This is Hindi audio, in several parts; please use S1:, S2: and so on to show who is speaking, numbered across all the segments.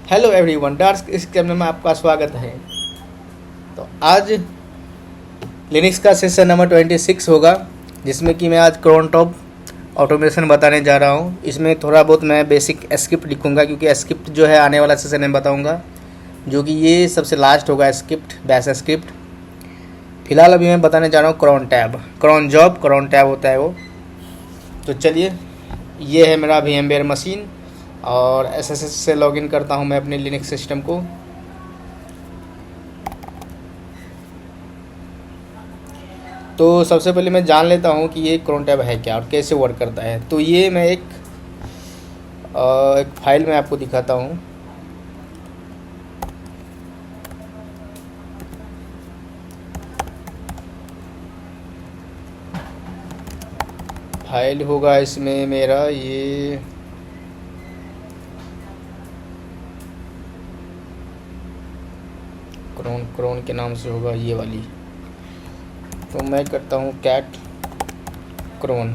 S1: हेलो एवरीवन, डार्क इस चैनल में आपका स्वागत है। तो आज लिनक्स का सेशन नंबर 26 होगा, जिसमें कि मैं आज क्रोन टॉप ऑटोमेशन बताने जा रहा हूँ। इसमें थोड़ा बहुत मैं बेसिक स्क्रिप्ट लिखूँगा, क्योंकि स्क्रिप्ट जो है आने वाला सेशन में बताऊँगा, जो कि ये सबसे लास्ट होगा स्क्रिप्ट, बैश स्क्रिप्ट। फिलहाल अभी मैं बताने जा रहा हूँ crontab, cron job, crontab होता है वो। तो चलिए, ये है मेरा VMware मशीन और SSH से लॉगिन करता हूं मैं अपने लिनक्स सिस्टम को। तो सबसे पहले मैं जान लेता हूं कि ये क्रोन टैब है क्या और कैसे वर्क करता है। तो ये मैं एक फाइल में आपको दिखाता हूं। फाइल होगा इसमें मेरा ये क्रोन के नाम से होगा ये वाली। तो मैं करता हूँ कैट क्रोन।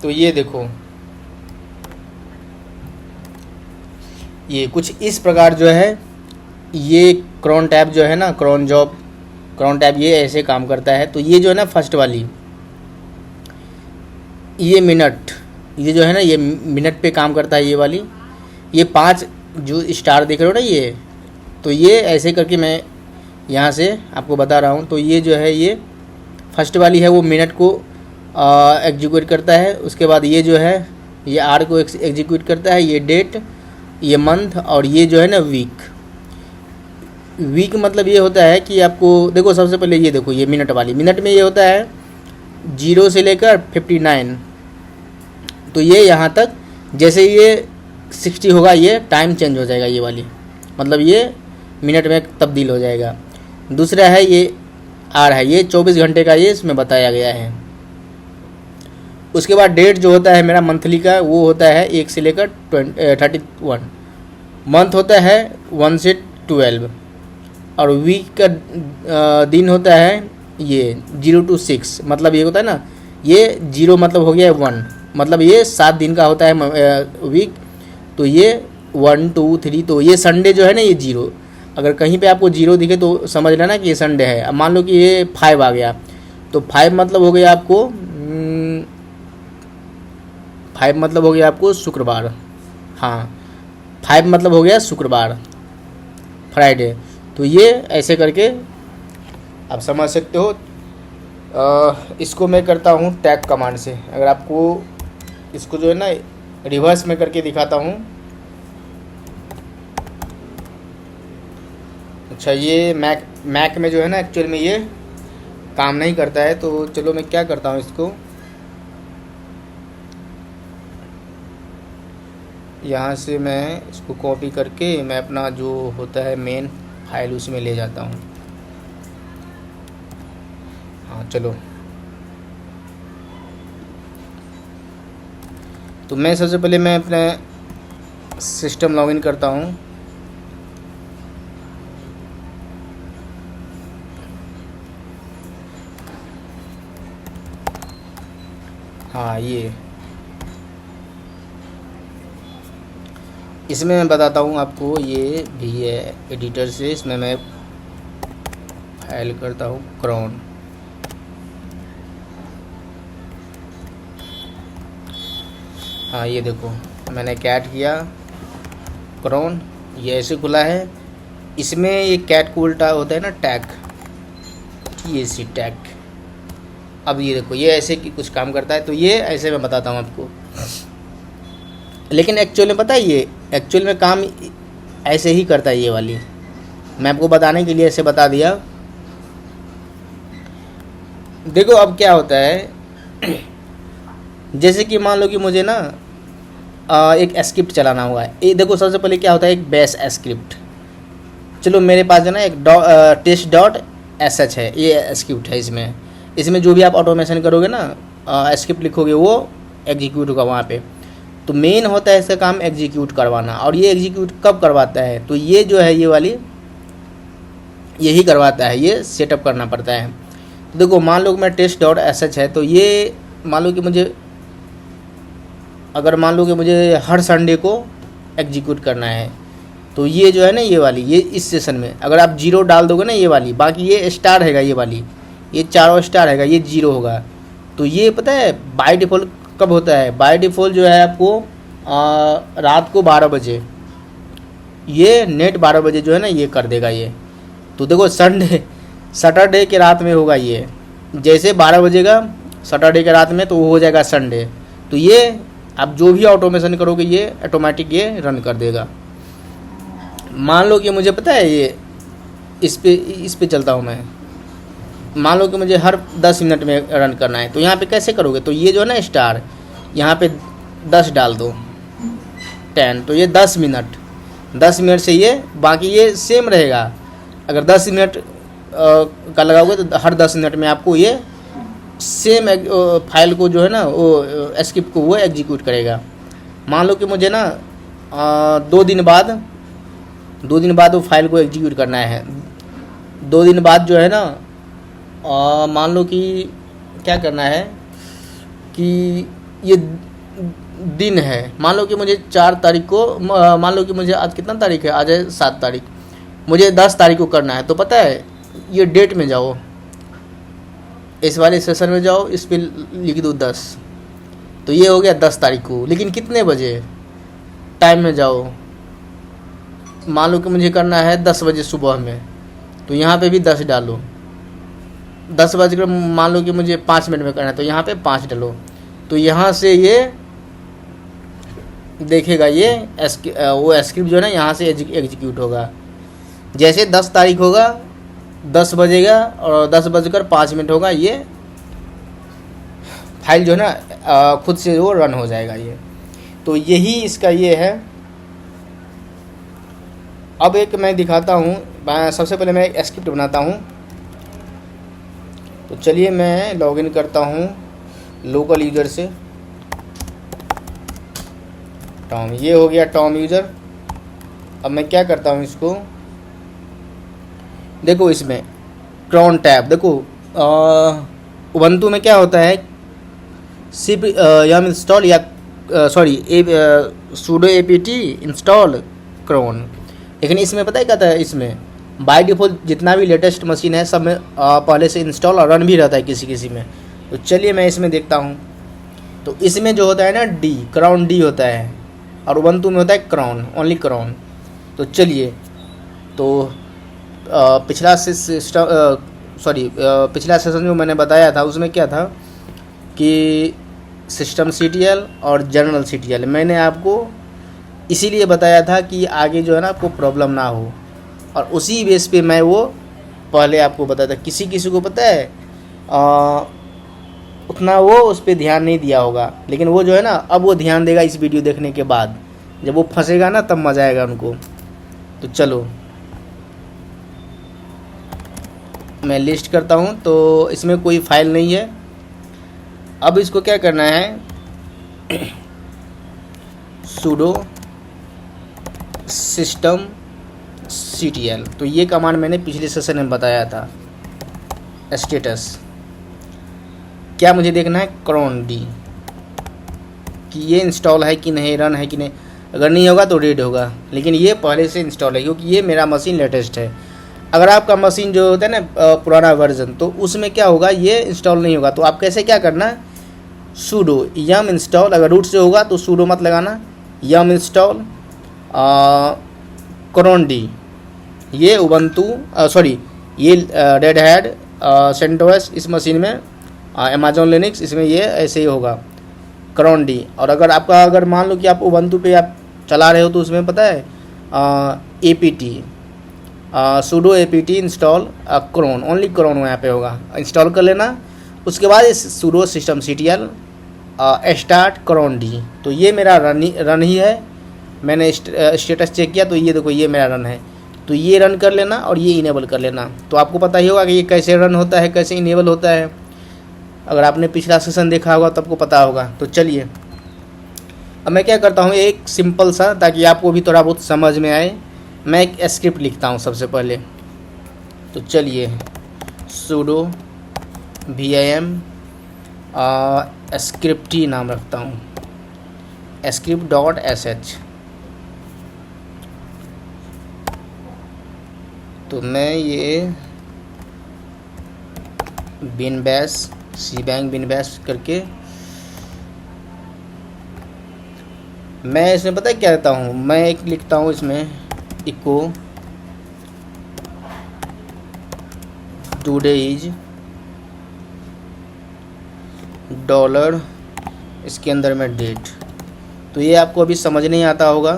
S1: तो ये देखो, ये कुछ इस प्रकार जो है ये क्रोन टैब जो है ना, क्रोन जॉब, क्रोन टैब ये ऐसे काम करता है। तो ये जो है ना फर्स्ट वाली, ये मिनट, ये जो है ना ये मिनट पे काम करता है। ये वाली, ये 5 जो स्टार देख रहे हो ना ये, तो ये ऐसे करके मैं यहाँ से आपको बता रहा हूँ। तो ये जो है ये फर्स्ट वाली है, वो मिनट को एग्जीक्यूट करता है। उसके बाद ये जो है ये आर को एग्जीक्यूट करता है, ये डेट, ये मंथ, और ये जो है ना वीक। वीक मतलब ये होता है कि आपको देखो, सबसे पहले ये देखो, ये मिनट वाली, मिनट में ये होता है 0 से लेकर 59। तो ये यहाँ तक जैसे ये 60 होगा ये टाइम चेंज हो जाएगा, ये वाली मतलब ये मिनट में तब्दील हो जाएगा। दूसरा है ये आर है, ये 24 घंटे का ये इसमें बताया गया है। उसके बाद डेट जो होता है मेरा मंथली का, वो होता है 1 से लेकर 31। मंथ होता है 1 से 12। और वीक का दिन होता है ये 0 to 6, मतलब ये होता है ना, ये 0 मतलब हो गया 1, मतलब ये 7 दिन का होता है वीक। तो ये 1 2 3, तो ये संडे जो है ना ये 0। अगर कहीं पे आपको 0 दिखे तो समझ लेना कि ये संडे है। अब मान लो कि ये 5 आ गया, तो 5 मतलब हो गया आपको 5 मतलब हो गया आपको शुक्रवार। हाँ, 5 मतलब हो गया शुक्रवार, फ्राइडे। तो ये ऐसे करके आप समझ सकते हो। इसको मैं करता हूँ टैग कमांड से। अगर आपको इसको जो है ना रिवर्स में करके दिखाता हूँ। अच्छा, ये मैक में जो है ना एक्चुअल में ये काम नहीं करता है। तो चलो मैं क्या करता हूँ, इसको यहाँ से मैं इसको कॉपी करके मैं अपना जो होता है मेन फाइल उसमें ले जाता हूँ। हाँ चलो, तो मैं सबसे पहले मैं अपने सिस्टम लॉगिन करता हूँ। हाँ, ये इसमें मैं बताता हूँ आपको, ये भी है एडिटर से। इसमें मैं फाइल करता हूँ क्रोन। हाँ, ये देखो मैंने कैट किया क्रोन, ये ऐसे खुला है। इसमें ये कैट को उल्टा होता है ना टैग, ये सी टैग। अब ये देखो, ये ऐसे कि कुछ काम करता है। तो ये ऐसे मैं बताता हूँ आपको, लेकिन एक्चुअल में पता है ये एक्चुअल में काम ऐसे ही करता है। ये वाली मैं आपको बताने के लिए ऐसे बता दिया। देखो अब क्या होता है, जैसे कि मान लो कि मुझे ना एक स्क्रिप्ट चलाना हुआ है। ये देखो, सबसे पहले क्या होता है, एक बैश स्क्रिप्ट। चलो मेरे पास है ना एक test.sh है, ये स्क्रिप्ट है। इसमें जो भी आप ऑटोमेशन करोगे ना, स्क्रिप्ट लिखोगे, वो एग्जीक्यूट होगा वहाँ पे। तो मेन होता है इसका काम एग्जीक्यूट करवाना। और ये एग्जीक्यूट कब करवाता है, तो ये जो है ये वाली यही करवाता है, ये सेटअप करना पड़ता है। तो देखो, मान लो कि मैं test.sh है, तो ये मान लो कि मुझे, अगर मान लो कि मुझे हर संडे को एग्जीक्यूट करना है। तो ये जो है ना ये वाली, ये इस सेशन में अगर आप 0 डाल दोगे ना ये वाली, बाकी ये स्टार हैगा, ये वाली ये चारों स्टार हैगा, ये 0 होगा। तो ये पता है बाय डिफ़ॉल्ट कब होता है? बाय डिफ़ॉल्ट जो है आपको रात को 12 बजे, ये नेट 12 बजे जो है ना ये कर देगा ये। तो देखो सैटरडे के रात में होगा ये, जैसे 12 बजेगा सैटरडे के रात में तो वो हो जाएगा संडे। तो ये आप जो भी ऑटोमेशन करोगे ये ऑटोमेटिक ये रन कर देगा। मान लो कि मुझे पता है ये इस पे चलता हूँ मैं, मान लो कि मुझे हर 10 मिनट में रन करना है। तो यहाँ पे कैसे करोगे? तो ये जो है ना स्टार, यहाँ पे 10 डाल दो, 10, तो ये 10 मिनट से ये, बाकी ये सेम रहेगा। अगर 10 मिनट का लगाओगे तो हर 10 मिनट में आपको ये सेम फाइल को जो है ना वो स्क्रिप्ट को वो एग्जीक्यूट करेगा। मान लो कि मुझे ना 2 दिन बाद वो फाइल को एग्जीक्यूट करना है। 2 दिन बाद जो है ना मान लो कि क्या करना है कि ये दिन है, मान लो कि मुझे 4 तारीख को, मान लो कि मुझे आज कितना तारीख है? आज है 7 तारीख, मुझे 10 तारीख को करना है। तो पता है ये डेट में जाओ, इस वाले सेशन में जाओ, इस पर लिख दो 10, तो ये हो गया 10 तारीख को। लेकिन कितने बजे टाइम में जाओ, मान लो कि मुझे करना है 10 बजे सुबह में, तो यहाँ पे भी 10 डालो। 10 बजे मान लो कि मुझे 5 मिनट में करना है, तो यहाँ पे 5 डालो। तो यहाँ से ये देखेगा ये वो स्क्रिप्ट जो है ना यहाँ से एग्जीक्यूट होगा। जैसे 10 तारीख होगा, 10 बजेगा और 10:05 होगा, ये फाइल जो है ना खुद से वो रन हो जाएगा ये। तो यही इसका ये है। अब एक मैं दिखाता हूँ, सबसे पहले मैं एक स्क्रिप्ट बनाता हूँ। तो चलिए मैं लॉगिन करता हूँ लोकल यूज़र से, टॉम, ये हो गया टॉम यूज़र। अब मैं क्या करता हूँ इसको, देखो इसमें क्रॉन टैब, देखो उबंटू में क्या होता है, सिर्फ यम इंस्टॉल या sudo apt इंस्टॉल क्रॉन। लेकिन इसमें पता है क्या था, इसमें बाय डिफ़ॉल्ट जितना भी लेटेस्ट मशीन है सब में पहले से इंस्टॉल और रन भी रहता है किसी में। तो चलिए मैं इसमें देखता हूँ। तो इसमें जो होता है ना क्रॉन डी होता है, और उबंटू में होता है क्रॉन, ओनली क्रॉन। तो चलिए, तो पिछला सेशन जो मैंने बताया था उसमें क्या था कि सिस्टम CTL और जनरल CTL मैंने आपको इसीलिए बताया था कि आगे जो है ना आपको प्रॉब्लम ना हो, और उसी बेस पे मैं वो पहले आपको बताया था। किसी को पता है उतना वो उस पर ध्यान नहीं दिया होगा, लेकिन वो जो है ना अब वो ध्यान देगा इस वीडियो देखने के बाद। जब वो फंसेगा ना तब मज़ा आएगा उनको। तो चलो मैं लिस्ट करता हूँ, तो इसमें कोई फाइल नहीं है। अब इसको क्या करना है, sudo system CTL, तो ये कमांड मैंने पिछले सेशन में बताया था। स्टेटस क्या मुझे देखना है, क्रॉन डी, कि ये इंस्टॉल है कि नहीं, रन है कि नहीं। अगर नहीं होगा तो रेड होगा, लेकिन ये पहले से इंस्टॉल है क्योंकि ये मेरा मशीन लेटेस्ट है। अगर आपका मशीन जो होता है ना पुराना वर्जन, तो उसमें क्या होगा, ये इंस्टॉल नहीं होगा। तो आप कैसे क्या करना, sudo yum इंस्टॉल, अगर रूट से होगा तो sudo मत लगाना, yum इंस्टॉल क्रॉन डी, ये उबंटू ये रेड हैट सेंटोस इस मशीन में, अमेजोन लिनक्स इसमें ये ऐसे ही होगा क्रॉन डी। और अगर मान लो कि आप उबंटू पे आप चला रहे हो तो उसमें पता है apt sudo apt install cron, only cron यहाँ पे होगा, इंस्टॉल कर लेना। उसके बाद इस sudo system CTL start crond. तो ये मेरा रन ही है। मैंने स्टेटस चेक किया तो ये देखो ये मेरा रन है। तो ये रन कर लेना और ये इनेबल कर लेना। तो आपको पता ही होगा कि ये कैसे रन होता है, कैसे इनेबल होता है। अगर आपने पिछला सेशन देखा होगा तो आपको पता होगा। तो चलिए अब मैं क्या करता हूँ, एक सिंपल सा, ताकि आपको भी थोड़ा बहुत समझ में आए, मैं एक स्क्रिप्ट लिखता हूँ सबसे पहले। तो चलिए sudo vim स्क्रिप्टी नाम रखता हूँ, script.sh। तो मैं ये बिन बैश सी बैंक बिन बैश करके मैं इसमें पता है क्या देता हूँ, मैं एक लिखता हूँ इसमें इको टुडे इज डॉलर, इसके अंदर में डेट। तो ये आपको अभी समझ नहीं आता होगा,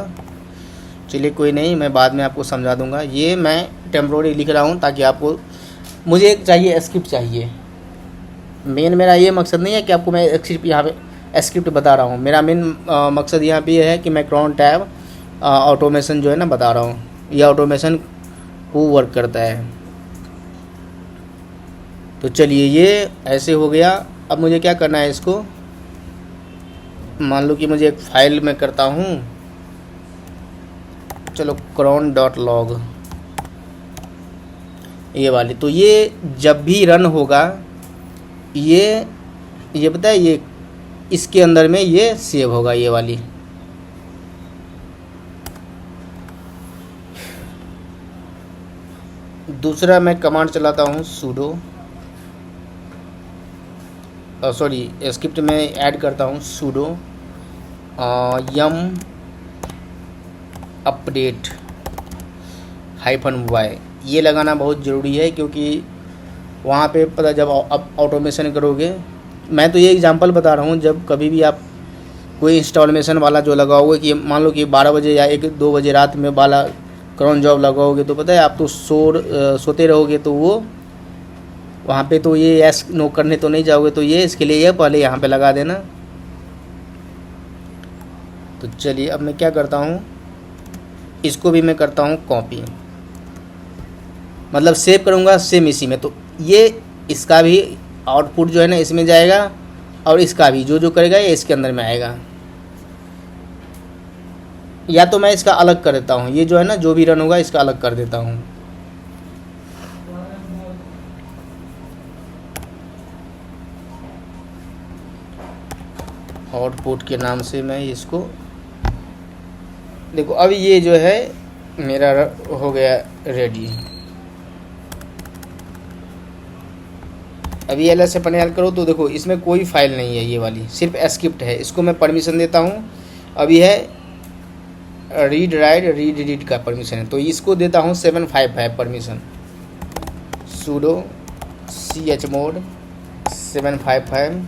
S1: चलिए कोई नहीं, मैं बाद में आपको समझा दूंगा। ये मैं टेम्प्रोरी लिख रहा हूँ ताकि आपको, मुझे एक चाहिए स्क्रिप्ट चाहिए। मेन मेरा ये मकसद नहीं है कि आपको मैं स्क्रिप्ट यहाँ पे स्क्रिप्ट बता रहा हूँ, मेरा मेन मकसद यहाँ पे ये है कि मैं क्रोन टैब ऑटोमेशन जो है ना बता रहा हूँ, यह ऑटोमेशन को वर्क करता है। तो चलिए ये ऐसे हो गया। अब मुझे क्या करना है, इसको मान लो कि मुझे एक फाइल में करता हूँ, चलो cron.log ये वाली। तो ये जब भी रन होगा ये पता है, ये इसके अंदर में ये सेव होगा, ये वाली। दूसरा मैं कमांड चलाता हूँ sudo, सॉरी स्क्रिप्ट में ऐड करता हूँ sudo yum अपडेट -y। ये लगाना बहुत ज़रूरी है क्योंकि वहाँ पे पता जब आप ऑटोमेशन करोगे, मैं तो ये एग्जांपल बता रहा हूँ, जब कभी भी आप कोई इंस्टॉलेशन वाला जो लगाओगे कि मान लो कि 12 बजे या 1-2 बजे रात में वाला क्रॉन जॉब लगाओगे, तो पता है आप तो सोते रहोगे, तो वो वहाँ पे तो ये यस नो करने तो नहीं जाओगे। तो ये इसके लिए ये पहले यहाँ पे लगा देना। तो चलिए अब मैं क्या करता हूँ, इसको भी मैं करता हूँ कॉपी, मतलब सेव करूँगा सेम इसी में। तो ये इसका भी आउटपुट जो है ना इसमें जाएगा, और इसका भी जो करेगा ये इसके अंदर में आएगा। या तो मैं इसका अलग कर देता हूँ, ये जो है ना जो भी रन होगा इसका अलग कर देता हूँ। आउटपुट के नाम से मैं इसको देखो, अब ये जो है मेरा हो गया रेडी। अभी एलएस से पनेल करो तो देखो इसमें कोई फाइल नहीं है, ये वाली सिर्फ स्क्रिप्ट है। इसको मैं परमिशन देता हूँ, अभी है रीड राइट रीड एडिट का परमिशन है, तो इसको देता हूँ 755 permission. sudo chmod 755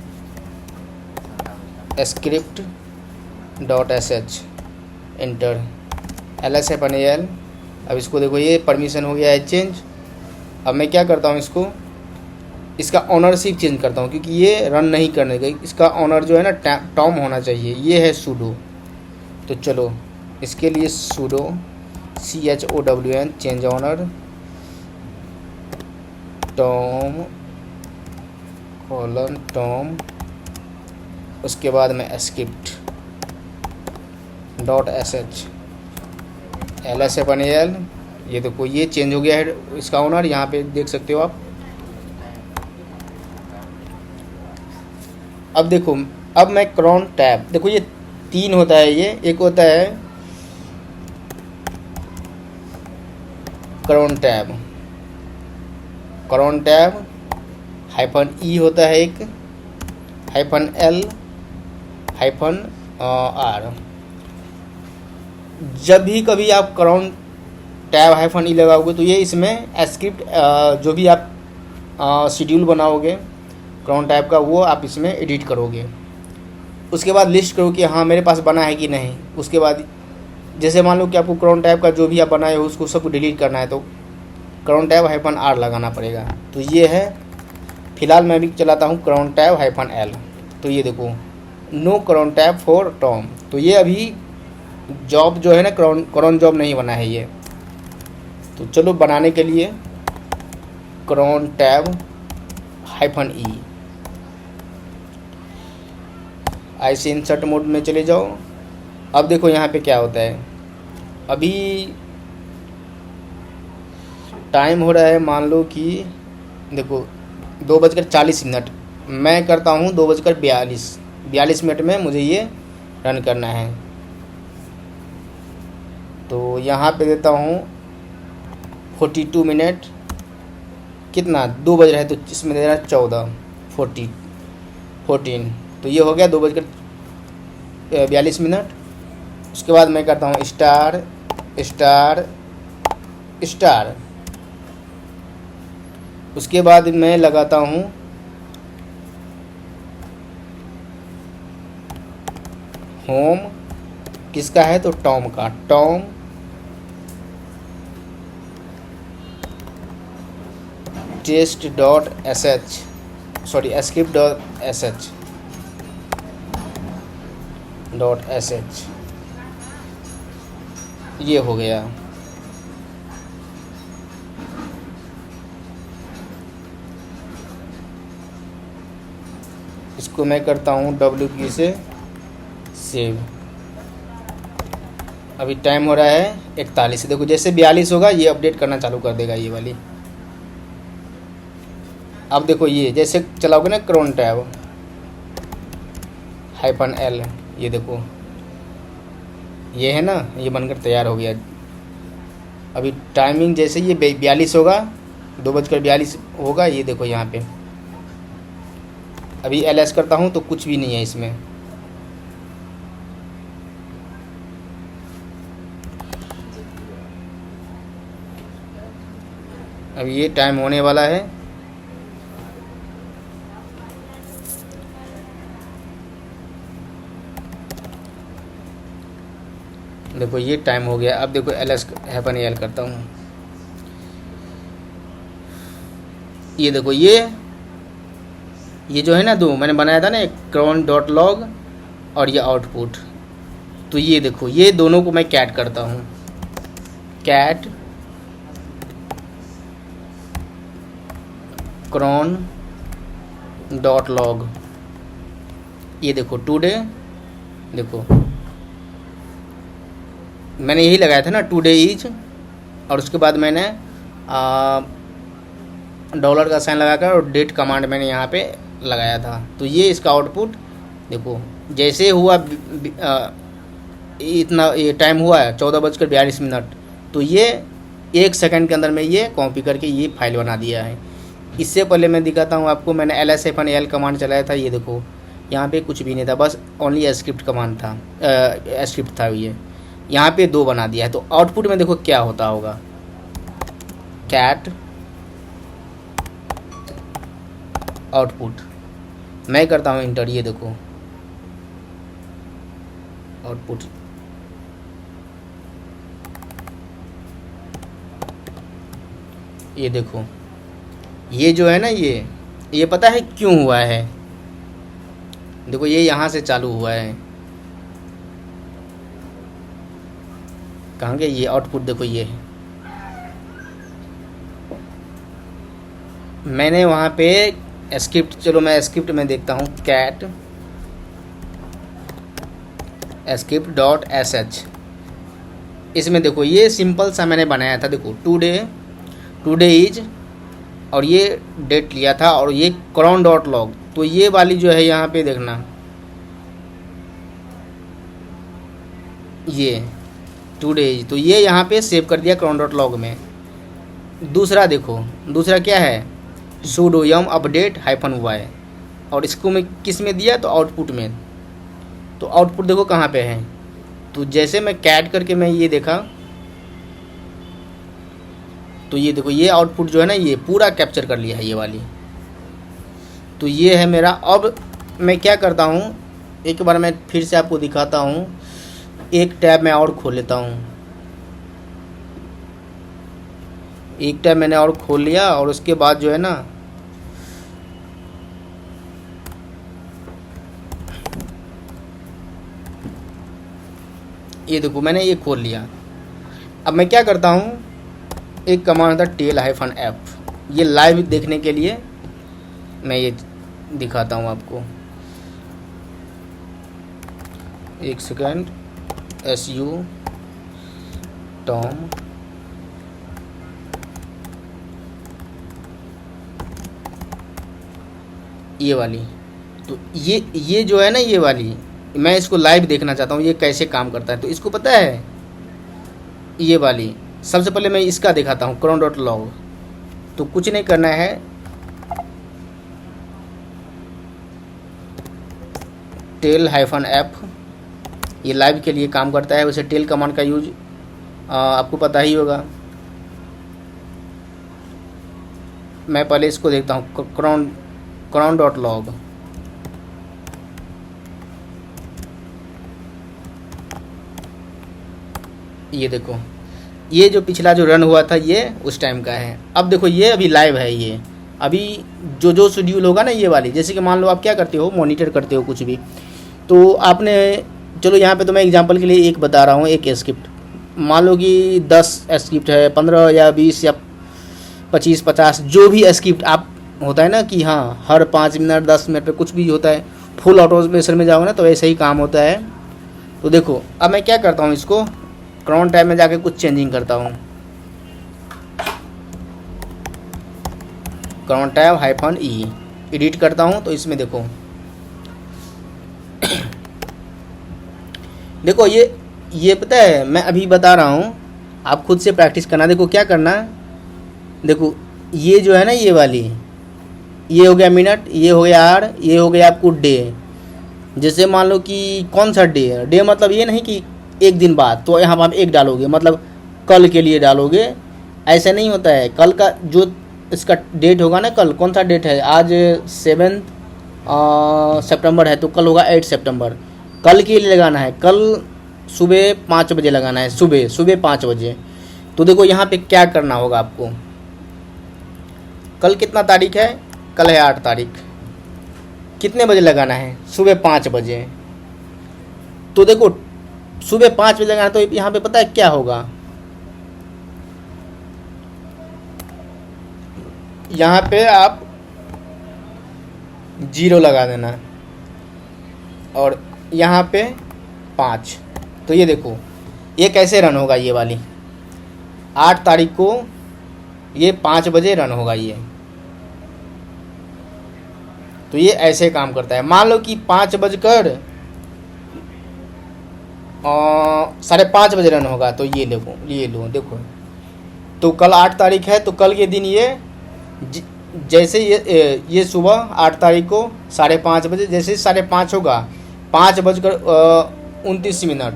S1: script.sh enter ls -l। अब इसको देखो ये परमिशन हो गया है चेंज। अब मैं क्या करता हूँ, इसका ऑनरशिप चेंज करता हूँ, क्योंकि ये रन नहीं करने का, इसका ऑनर जो है ना टॉम होना चाहिए, ये है sudo। तो चलो इसके लिए sudo chown change owner Tom उसके बाद में script.sh ls -l। ये देखो ये चेंज हो गया है इसका ऑनर, यहाँ पे देख सकते हो आप। अब देखो, अब मैं क्रॉन टैब, देखो ये 3 होता है, ये एक होता है क्रॉन टैब -e होता है एक, -l -r। जब भी कभी आप क्रॉन टैब -e लगाओगे तो ये इसमें स्क्रिप्ट जो भी आप शेड्यूल बनाओगे क्रॉन टैब का, वो आप इसमें एडिट करोगे। उसके बाद लिस्ट करो कि हाँ मेरे पास बना है कि नहीं। उसके बाद जैसे मान लो कि आपको क्रॉन टैब का जो भी आप बनाए हो उसको सब डिलीट करना है, तो क्रॉन टैब -r लगाना पड़ेगा। तो ये है, फिलहाल मैं भी चलाता हूँ क्रॉन टैब -l। तो ये देखो no crontab for Tom. तो ये अभी जॉब जो है ना क्रॉन जॉब नहीं बना है ये। तो चलो बनाने के लिए क्रॉन टैब -e ऐसे इंसर्ट मोड में चले जाओ। अब देखो यहाँ पे क्या होता है, अभी टाइम हो रहा है, मान लो कि देखो 2:40, मैं करता हूँ 2:42 में मुझे ये रन करना है। तो यहाँ पे देता हूँ 42 मिनट कितना 2 बज रहा है, तो इसमें दे रहा है 14। तो ये हो गया 2:42। उसके बाद मैं करता हूँ स्टार स्टार स्टार। उसके बाद मैं लगाता हूँ होम, किसका है तो टॉम का, Tom test dot S H, sorry script dot S H. ये हो गया। इसको मैं करता हूँ W की से सेव। अभी टाइम हो रहा है 41। देखो जैसे 42 होगा ये अपडेट करना चालू कर देगा ये वाली। अब देखो ये जैसे चलाओगे ना क्रोन टैब -L, ये देखो ये है ना, ये बनकर तैयार हो गया। अभी टाइमिंग जैसे ये 42 होगा, 2:42 होगा, ये देखो यहाँ पे। अभी LS करता हूँ तो कुछ भी नहीं है इसमें। अभी ये टाइम होने वाला है। देखो ये टाइम हो गया। अब देखो LS -L करता हूँ। ये देखो ये जो है ना, दो मैंने बनाया था ना, एक cron डॉट लॉग और ये आउटपुट। तो ये देखो ये दोनों को मैं कैट करता हूँ, कैट cron डॉट लॉग। ये देखो टुडे, देखो मैंने यही लगाया था ना टुडे इज, और उसके बाद मैंने डॉलर का साइन लगाकर और डेट कमांड मैंने यहाँ पे लगाया था। तो ये इसका आउटपुट देखो जैसे हुआ इतना ये टाइम हुआ है 14:42। तो ये 1 सेकंड के अंदर में ये कॉपी करके ये फाइल बना दिया है। इससे पहले मैं दिखाता हूँ आपको, मैंने -L कमांड चलाया था। ये देखो यहाँ पे कुछ भी नहीं था, बस ओनली स्क्रिप्ट कमांड था, स्क्रिप्ट था ये। यहाँ पे 2 बना दिया है। तो आउटपुट में देखो क्या होता होगा, कैट आउटपुट। मैं करता हूँ इंटर, ये देखो आउटपुट। ये देखो ये जो है ना, ये पता है क्यों हुआ है? देखो ये यहाँ से चालू हुआ है। कहाँ गया ये आउटपुट? देखो ये मैंने वहाँ पे स्क्रिप्ट, चलो मैं स्क्रिप्ट में देखता हूँ, कैट स्क्रिप्ट डॉट sh। इसमें देखो ये सिंपल सा मैंने बनाया था। देखो टुडे इज, और ये डेट लिया था, और ये cron डॉट लॉग। तो ये वाली जो है यहाँ पे देखना, ये टुडे इज, तो ये यहाँ पे सेव कर दिया cron डॉट लॉग में। दूसरा देखो, दूसरा क्या है, sudo yum अपडेट -y, और इसको मैं किस में दिया तो आउटपुट में। तो आउटपुट देखो कहाँ पे है। तो जैसे मैं कैट करके मैं ये देखा, तो ये देखो ये आउटपुट जो है ना, ये पूरा कैप्चर कर लिया है ये वाली। तो ये है मेरा। अब मैं क्या करता हूँ, एक बार मैं फिर से आपको दिखाता हूँ। एक टैब मैं और खोल लेता हूँ, एक टैब मैंने और खोल लिया, और उसके बाद जो है ना, ये देखो मैंने ये खोल लिया। अब मैं क्या करता हूँ, एक कमांड था tail-f, ये लाइव देखने के लिए मैं ये दिखाता हूँ आपको। एक सेकेंड, su टॉम ये वाली। तो ये जो है ना, ये वाली मैं इसको लाइव देखना चाहता हूँ, ये कैसे काम करता है। तो इसको पता है, ये वाली सबसे पहले मैं इसका दिखाता हूँ cron डॉट लॉग। तो कुछ नहीं करना है, टेल हाइफन एफ, ये लाइव के लिए काम करता है। वैसे टेल कमांड का यूज आपको पता ही होगा। मैं पहले इसको देखता हूँ, cron डॉट लॉग। ये देखो, ये जो पिछला जो रन हुआ था ये उस टाइम का है। अब देखो ये अभी लाइव है। ये अभी जो शेड्यूल होगा ना ये वाली, जैसे कि मान लो आप क्या करते हो, मॉनिटर करते हो कुछ भी, तो आपने, चलो यहाँ पे तो मैं एग्जांपल के लिए एक बता रहा हूँ, एक स्क्रिप्ट मान लो कि 10 स्क्रिप्ट है, 15 या 20 या 25 50 जो भी स्क्रिप्ट आप होता है ना कि हाँ हर 5 मिनट 10 मिनट पे कुछ भी होता है, फुल ऑटोमेशन में जाओगे ना तो ऐसे ही काम होता है। तो देखो अब मैं क्या करता हूँ, इसको क्रोन टैब में जाके कुछ चेंजिंग करता हूँ, क्रोन टैब हाइफन ई एडिट करता हूँ। तो इसमें देखो देखो ये पता है, मैं अभी बता रहा हूँ, आप खुद से प्रैक्टिस करना। देखो क्या करना, देखो ये जो है ना ये वाली, ये हो गया मिनट, ये हो गया आर, ये हो गया आपको डे। जैसे मान लो कि कौन सा डे मतलब ये नहीं कि एक दिन बाद, तो यहाँ पर आप एक डालोगे मतलब कल के लिए डालोगे, ऐसा नहीं होता है। कल का जो इसका डेट होगा ना, कल कौन सा डेट है, आज 7 सितंबर है, तो कल होगा 8 सितंबर। कल के लिए लगाना है, कल सुबह 5 बजे लगाना है, सुबह 5 बजे। तो देखो यहाँ पे क्या करना होगा आपको, कल कितना तारीख है, कल है 8 तारीख, कितने बजे लगाना है, सुबह 5 बजे। तो देखो सुबह 5 बजे लगाना है, तो यहाँ पे पता है क्या होगा, यहाँ पे आप 0 लगा देना और यहाँ पे 5। तो ये देखो ये कैसे रन होगा, ये वाली 8 तारीख को ये 5 बजे रन होगा ये। तो ये ऐसे काम करता है। मान लो कि 5 बजकर 5:30 बजे रन होगा, तो ये लो देखो, तो कल 8 तारीख है, तो कल के दिन ये जैसे ये सुबह 8 तारीख को 5:30 बजे, जैसे 5:30 होगा, 5:29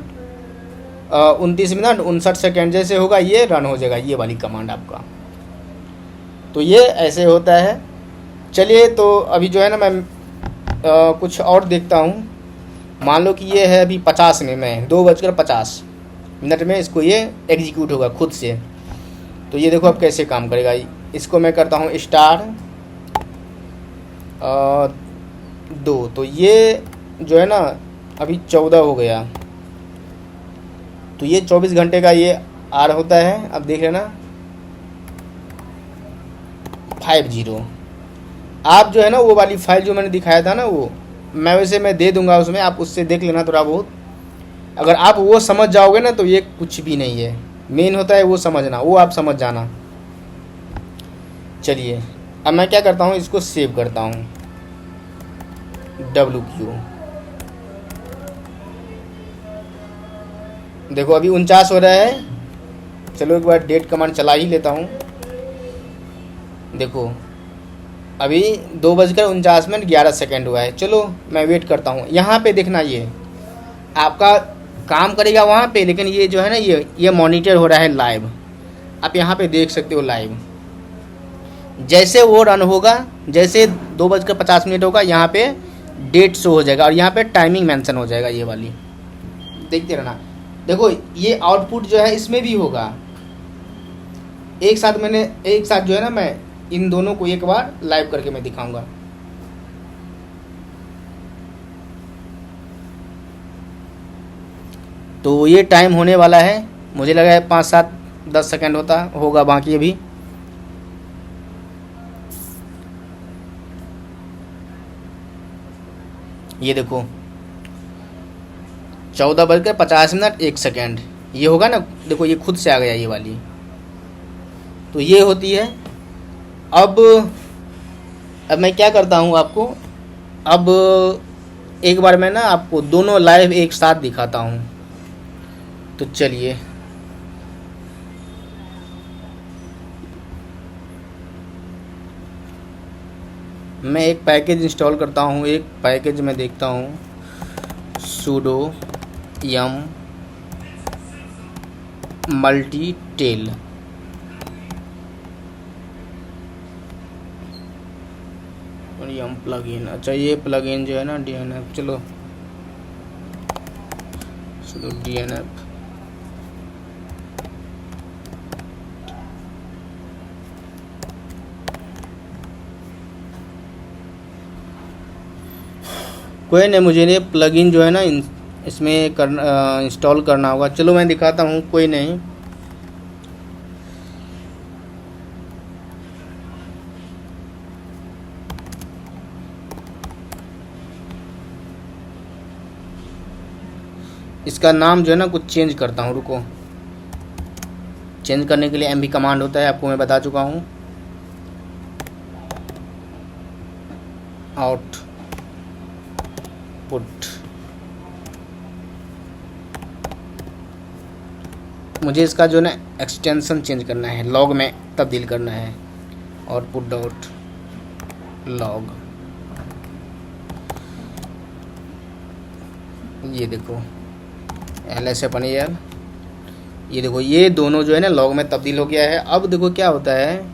S1: 59 सेकेंड जैसे होगा, ये रन हो जाएगा ये वाली कमांड आपका। तो ये ऐसे होता है। चलिए तो अभी जो है ना मैं कुछ और देखता हूँ। मान लो कि ये है अभी 50 में, मैं 2:50 में इसको ये एग्जीक्यूट होगा खुद से। तो ये देखो अब कैसे काम करेगा। इसको मैं करता हूँ $2। तो ये जो है ना अभी 14 हो गया, तो ये 24 घंटे का ये आर होता है। अब देख लेना 50। आप जो है ना वो वाली फाइल जो मैंने दिखाया था ना, वो मैं दे दूंगा, उसमें आप उससे देख लेना थोड़ा बहुत। अगर आप वो समझ जाओगे ना तो ये कुछ भी नहीं है। मेन होता है वो समझना, वो आप समझ जाना। चलिए अब मैं क्या करता हूँ, इसको सेव करता हूँ, WQ। देखो अभी 49 हो रहा है। चलो एक बार डेट कमांड चला ही लेता हूँ। देखो अभी 2:49 हुआ है। चलो मैं वेट करता हूँ। यहाँ पे देखना, ये आपका काम करेगा वहाँ पे, लेकिन ये जो है ना ये मॉनिटर हो रहा है लाइव। आप यहाँ पे देख सकते हो लाइव। जैसे वो रन होगा, जैसे 2:50 होगा, यहाँ पे डेट शो हो जाएगा और यहाँ पे टाइमिंग मेंशन हो जाएगा, ये वाली देखते रहना। देखो ये आउटपुट जो है इसमें भी होगा। एक साथ जो है ना मैं इन दोनों को एक बार लाइव करके मैं दिखाऊंगा। तो ये टाइम होने वाला है, मुझे लगा है 5 7 10 सेकंड होगा बाकी अभी। ये देखो 14:50 ये होगा ना। देखो ये खुद से आ गया ये वाली। तो ये होती है। अब मैं क्या करता हूँ आपको, अब एक बार मैं ना आपको दोनों लाइव एक साथ दिखाता हूँ। तो चलिए मैं एक पैकेज इंस्टॉल करता हूँ, एक पैकेज में देखता हूँ sudo yum multi-tail। और yum प्लगइन, अच्छा ये प्लगइन जो है ना DNF, चलो sudo DNF। कोई नहीं, मुझे ये प्लगइन जो है ना इसमें करना इंस्टॉल करना होगा। चलो मैं दिखाता हूँ, कोई नहीं। इसका नाम जो है ना कुछ चेंज करता हूँ, रुको। चेंज करने के लिए MV कमांड होता है, आपको मैं बता चुका हूँ। आउट पुट, मुझे इसका जो है ना एक्सटेंशन चेंज करना है, लॉग में तब्दील करना है। और पुट डॉट लॉग, ये देखो LSAPNAL, ये देखो ये दोनों जो है ना लॉग में तब्दील हो गया है। अब देखो क्या होता है,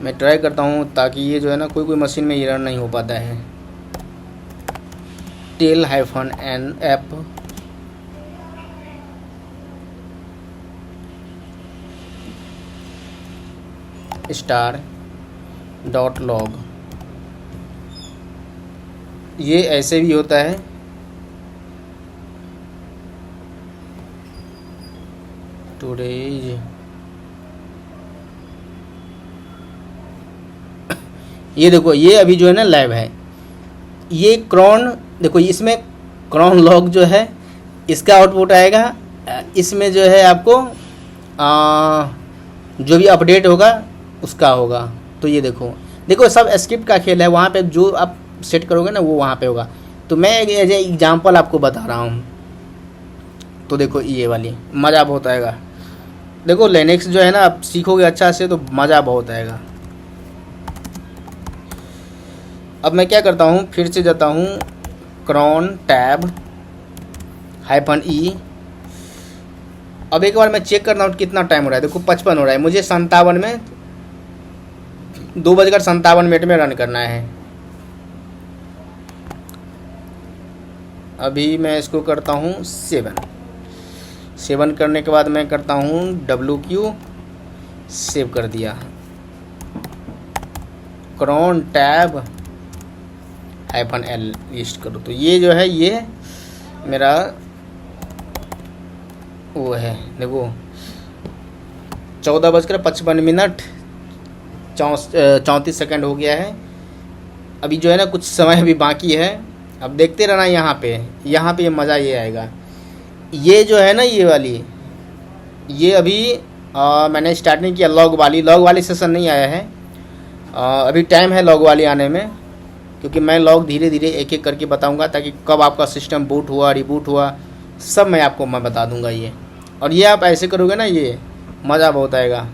S1: मैं ट्राई करता हूँ ताकि ये जो है ना कोई मशीन में एरर नहीं हो पाता है। tail-nf स्टार डॉट लॉग, ये ऐसे भी होता है। टुडे ये देखो ये अभी जो है ना लाइव है। ये क्रॉन देखो, इसमें क्रॉन लॉग जो है इसका आउटपुट आएगा। इसमें जो है आपको जो भी अपडेट होगा उसका होगा। तो ये देखो देखो सब स्क्रिप्ट का खेल है, वहाँ पे जो आप सेट करोगे ना वो वहाँ पे होगा। तो मैं एज ए एग्जाम्पल आपको बता रहा हूँ। तो देखो ये वाली मज़ा बहुत आएगा। देखो लिनक्स जो है ना आप सीखोगे अच्छा से तो मज़ा बहुत आएगा। अब मैं क्या करता हूँ, फिर से जाता हूँ क्रॉन टैब -e। अब एक बार मैं चेक करता हूँ कितना टाइम हो रहा है। देखो 55 हो रहा है, मुझे 57 में 2:57 में रन करना है। अभी मैं इसको करता हूँ 7 करने के बाद मैं करता हूँ WQ, सेव कर दिया। क्रॉन टैब -l लिस्ट करो। तो ये जो है ये मेरा वो है, देखो 14:55 34 सेकंड हो गया है। अभी जो है ना कुछ समय अभी बाकी है। अब देखते रहना यहाँ पे मज़ा ये आएगा। ये जो है ना ये वाली, ये अभी मैंने स्टार्ट नहीं किया। लॉग वाली सेशन नहीं आया है। अभी टाइम है लॉग वाली आने में, क्योंकि मैं लॉग धीरे धीरे एक एक करके बताऊंगा ताकि कब आपका सिस्टम बूट हुआ रिबूट हुआ सब मैं बता दूंगा ये। और ये आप ऐसे करोगे ना ये मज़ा बहुत आएगा।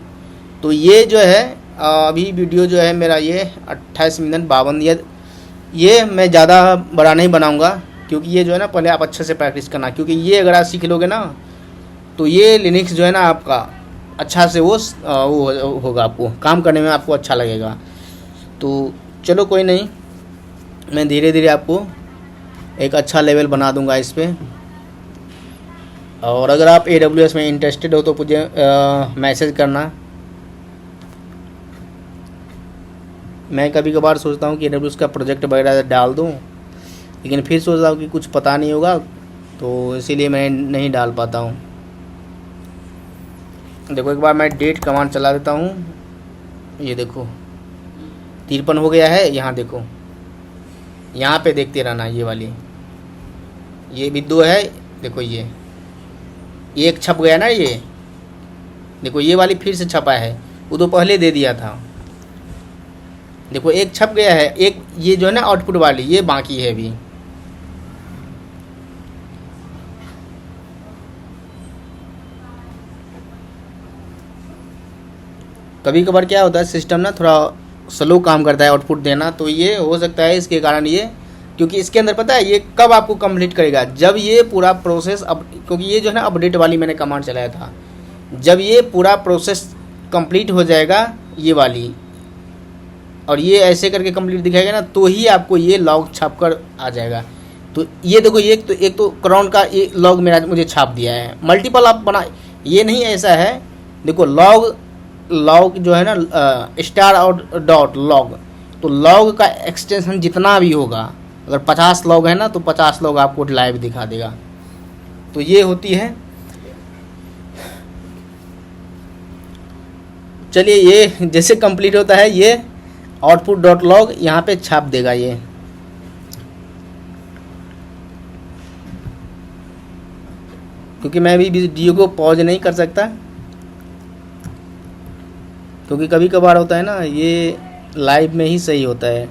S1: तो ये जो है अभी वीडियो जो है मेरा ये 28 मिनट 52, ये मैं ज़्यादा बड़ा नहीं बनाऊंगा, क्योंकि ये जो है ना पहले आप अच्छे से प्रैक्टिस करना। क्योंकि ये अगर आप सीख लोगे ना तो ये लिनक्स जो है ना आपका अच्छा से वो होगा, आपको काम करने में आपको अच्छा लगेगा। तो चलो कोई नहीं, मैं धीरे धीरे आपको एक अच्छा लेवल बना दूंगा इस पर। और अगर आप AWS में इंटरेस्टेड हो तो मुझे मैसेज करना। मैं कभी कभार सोचता हूँ कि AWS का प्रोजेक्ट वगैरह डाल दूँ, लेकिन फिर सोचता हूँ कि कुछ पता नहीं होगा, तो इसीलिए मैं नहीं डाल पाता हूँ। देखो एक बार मैं डेट कमांड चला देता हूँ। ये देखो 53 हो गया है। यहाँ देखो, यहाँ पे देखते रहना। ये वाली ये भी 2 है। देखो ये एक छप गया ना, ये देखो ये वाली फिर से छपा है, वो तो पहले दे दिया था। देखो एक छप गया है, एक ये जो है ना आउटपुट वाली ये बाकी है अभी। कभी कभार क्या होता है सिस्टम ना थोड़ा स्लो काम करता है आउटपुट देना, तो ये हो सकता है इसके कारण ये, क्योंकि इसके अंदर पता है ये कब आपको कंप्लीट करेगा, जब ये पूरा प्रोसेस अब, क्योंकि ये जो है ना अपडेट वाली मैंने कमांड चलाया था, जब ये पूरा प्रोसेस कंप्लीट हो जाएगा ये वाली, और ये ऐसे करके कंप्लीट दिखाएगा ना, तो ही आपको ये लॉग छाप कर आ जाएगा। तो ये देखो, ये एक तो क्राउन का ये लॉग मेरा मुझे छाप दिया है। मल्टीपल आप बना, ये नहीं ऐसा है, देखो लॉग जो है ना स्टार और डॉट लॉग, तो लॉग का एक्सटेंशन जितना भी होगा, अगर 50 लॉग है ना तो 50 लॉग आपको लाइव दिखा देगा। तो ये होती है। चलिए, ये जैसे कंप्लीट होता है ये आउटपुट डॉट लॉग यहाँ पे छाप देगा ये। क्योंकि मैं अभी वीडियो को पॉज नहीं कर सकता, क्योंकि कभी कभार होता है ना ये लाइव में ही सही होता है।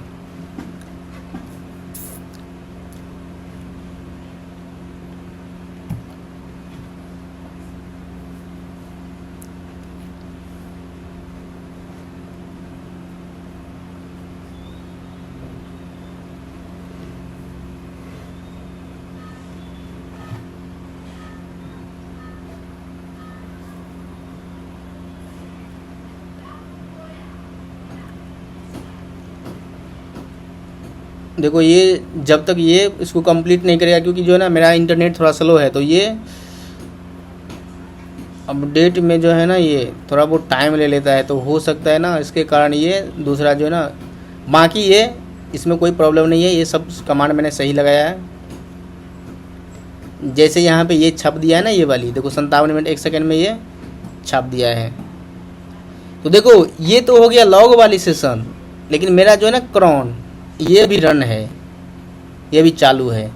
S1: देखो, ये जब तक ये इसको कंप्लीट नहीं करेगा, क्योंकि जो है ना मेरा इंटरनेट थोड़ा स्लो है, तो ये अपडेट में जो है ना ये थोड़ा बहुत टाइम ले लेता है, तो हो सकता है ना इसके कारण ये दूसरा जो है ना, बाकी ये इसमें कोई प्रॉब्लम नहीं है, ये सब कमांड मैंने सही लगाया है। जैसे यहाँ पे ये छाप दिया है ना ये वाली, देखो 57 मिनट 1 सेकंड में ये छाप दिया है। तो देखो, ये तो हो गया लॉग वाली सेशन, लेकिन मेरा जो है ना क्रॉन ये भी रन है, ये भी चालू है।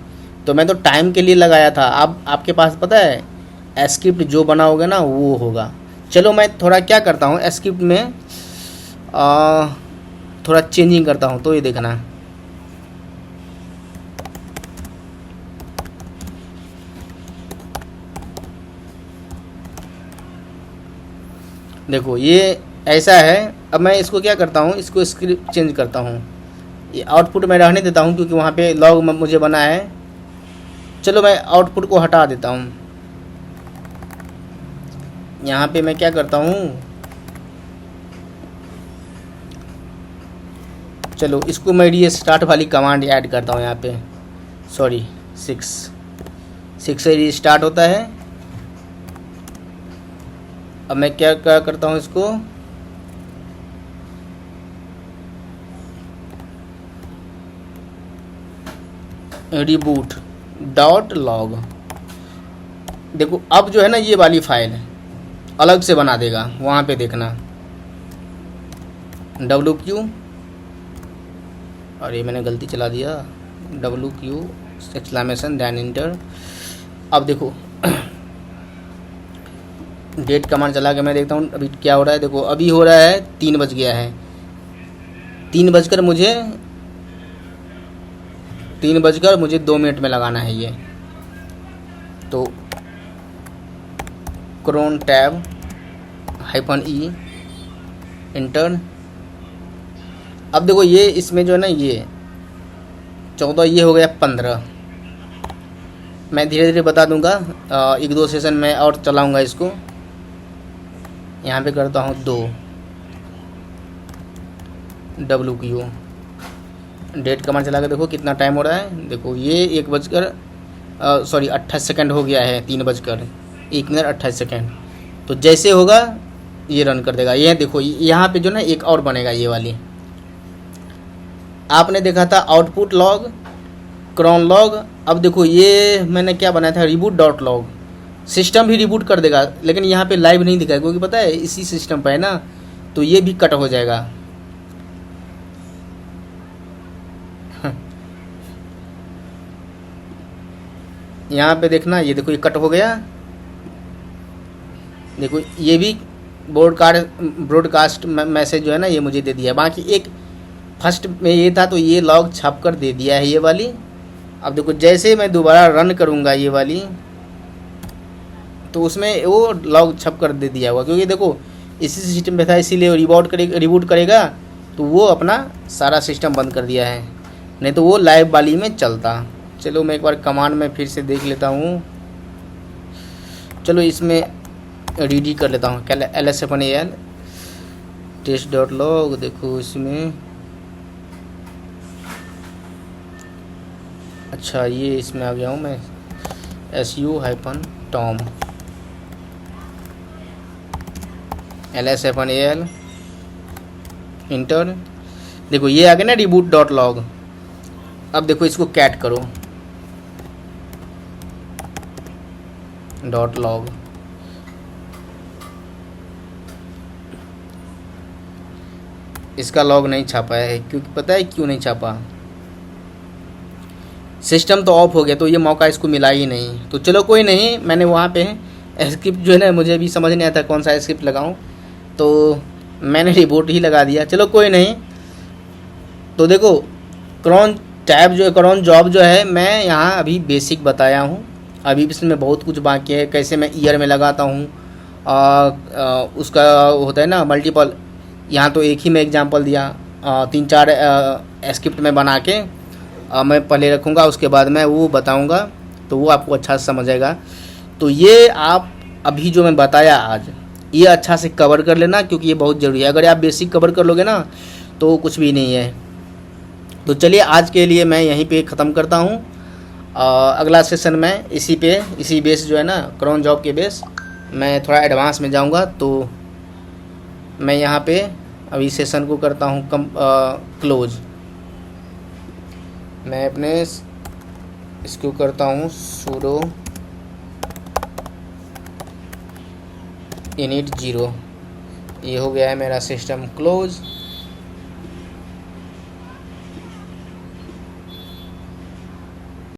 S1: तो मैं तो टाइम के लिए लगाया था, अब आपके पास पता है स्क्रिप्ट जो बना होगा ना वो होगा। चलो मैं थोड़ा क्या करता हूँ, स्क्रिप्ट में थोड़ा चेंजिंग करता हूँ, तो ये देखना। देखो ये ऐसा है, अब मैं इसको क्या करता हूँ, इसको स्क्रिप्ट चेंज करता हूँ, ये आउटपुट मैं रहने देता हूँ क्योंकि वहाँ पे लॉग मुझे बना है। चलो मैं आउटपुट को हटा देता हूँ। यहाँ पे मैं क्या करता हूँ, चलो इसको मैं ये स्टार्ट वाली कमांड ऐड करता हूँ यहाँ पे, सॉरी 6 से रीस्टार्ट होता है। अब मैं क्या करता हूँ, इसको रिबूट डॉट लॉग। देखो अब जो है ना ये वाली फाइल अलग से बना देगा, वहाँ पे देखना WQ, और ये मैंने गलती चला दिया, WQ एक्सक्लेमेशन देन इंटर। अब देखो डेट कमांड चला के मैं देखता हूँ अभी क्या हो रहा है। देखो अभी हो रहा है 3 बज गया है, 3 बजकर मुझे 2 मिनट में लगाना है ये। तो क्रोन टैब -E इंटर। अब देखो ये इसमें जो है ना ये 14, ये हो गया 15। मैं धीरे धीरे बता दूंगा, 1-2 सेशन में और चलाऊंगा इसको। यहाँ पे करता हूँ 2 WQ डेट कमांड चला के देखो कितना टाइम हो रहा है। देखो ये 28 सेकंड हो गया है, 3 बजकर 1 मिनट 28 सेकंड। तो जैसे होगा ये रन कर देगा। ये देखो यहाँ पे जो ना एक और बनेगा, ये वाली आपने देखा था आउटपुट लॉग क्रॉन लॉग। अब देखो ये मैंने क्या बनाया था, रिबूट डॉट लॉग। सिस्टम भी रिबूट कर देगा, लेकिन यहाँ पे लाइव नहीं दिखाएगा, क्योंकि पता है इसी सिस्टम पे है ना, तो ये भी कट हो जाएगा। यहाँ पे देखना, ये देखो ये कट हो गया। देखो ये भी ब्रॉडकास्ट मैसेज जो है ना ये मुझे दे दिया। बाकी एक फर्स्ट में ये था, तो ये लॉग छाप कर दे दिया है ये वाली। अब देखो जैसे मैं दोबारा रन करूँगा ये वाली, तो उसमें वो लॉग छप कर दे दिया होगा, क्योंकि देखो इसी सिस्टम पे था, इसीलिए रिबूट करेगा तो वो अपना सारा सिस्टम बंद कर दिया है, नहीं तो वो लाइव वाली में चलता। चलो मैं एक बार कमांड में फिर से देख लेता हूँ। चलो इसमें रीडी कर लेता हूँ, ls-al test.log। देखो इसमें, अच्छा ये इसमें आ गया हूँ मैं, su-tom ls-al इंटर। देखो ये आ गया ना reboot.log। अब देखो इसको कैट करो .log। इसका लॉग नहीं छापा है, क्योंकि पता है क्यों नहीं छापा, सिस्टम तो ऑफ हो गया, तो ये मौका इसको मिला ही नहीं। तो चलो कोई नहीं, मैंने वहाँ पे स्क्रिप्ट जो है ना, मुझे भी समझ नहीं आता कौन सा स्क्रिप्ट लगाऊं, तो मैंने रिबूट ही लगा दिया। चलो कोई नहीं। तो देखो क्रॉन टैब जो है, क्रॉन जॉब जो है, मैं यहाँ अभी बेसिक बताया हूँ, अभी इसमें बहुत कुछ बाकी है। कैसे मैं ईयर में लगाता हूँ, उसका होता है ना मल्टीपल, यहाँ तो एक ही मैं एग्जांपल दिया, 3-4 स्क्रिप्ट में बना के मैं पहले रखूँगा, उसके बाद मैं वो बताऊँगा, तो वो आपको अच्छा से समझ आएगा। तो ये आप अभी जो मैं बताया आज, ये अच्छा से कवर कर लेना, क्योंकि ये बहुत ज़रूरी है। अगर आप बेसिक कवर कर लोगे ना तो कुछ भी नहीं है। तो चलिए आज के लिए मैं यहीं पे ख़त्म करता हूँ। अगला सेशन में इसी बेस जो है ना, क्रॉन जॉब के बेस, मैं थोड़ा एडवांस में जाऊँगा। तो मैं यहाँ पे अभी सेशन को करता हूँ क्लोज। मैं अपने इसको करता हूँ sudo init 0। ये हो गया है मेरा सिस्टम क्लोज।